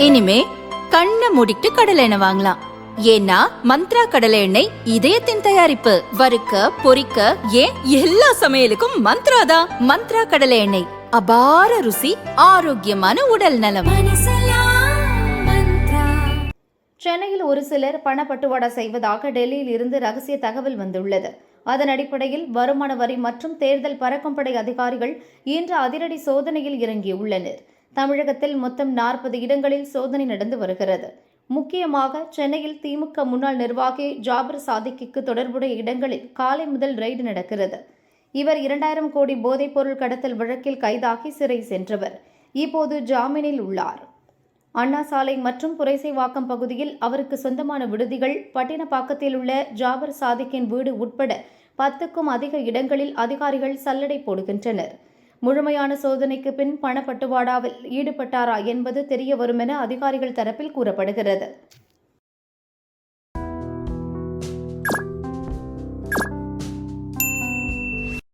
இனிமே கண்ணை மூடிட்டு கடலை எண்ணெய் வாங்கலாம். ஏன்னா மந்த்ரா கடலை எண்ணெய் இதயத்தின் தயாரிப்பு. வறுக்க பொரிக்க ஏன் எல்லா சமையலுக்கும் மந்த்ரா தான். மந்த்ரா கடலை எண்ணெய், அபார ருசி, ஆரோக்கியமான உடல் நலம். சென்னையில் ஒரு சிலர் பணப்பட்டுவாடா செய்வதாக டெல்லியில் இருந்து ரகசிய தகவல் வந்துள்ளது. அதன் அடிப்படையில் வருமான வரி மற்றும் தேர்தல் பறக்கும்படை அதிகாரிகள் இன்று அதிரடி சோதனையில் இறங்கியுள்ளனர். தமிழகத்தில் மொத்தம் 40 இடங்களில் சோதனை நடந்து வருகிறது. முக்கியமாக சென்னையில் திமுக முன்னாள் நிர்வாகி ஜாபர் சாதிக்கு தொடர்புடைய இடங்களில் காலை முதல் ரெய்டு நடக்கிறது. இவர் 2000 கோடி போதைப்பொருள் கடத்தல் வழக்கில் கைதாகி சிறை சென்றவர். இப்போது ஜாமீனில் உள்ளார். அண்ணா சாலை மற்றும் புரைசைவாக்கம் பகுதியில் அவருக்கு சொந்தமான விடுதிகள், பட்டினப்பாக்கத்தில் உள்ள ஜாபர் சாதிக்கின் வீடு உட்பட 10க்கும் அதிக இடங்களில் அதிகாரிகள் சல்லடை போடுகின்றனர். முழுமையான சோதனைக்கு பின் பணப்பட்டுவாடாவில் ஈடுபட்டாரா என்பது தெரிய வரும் என அதிகாரிகள் தரப்பில் கூறப்படுகிறது.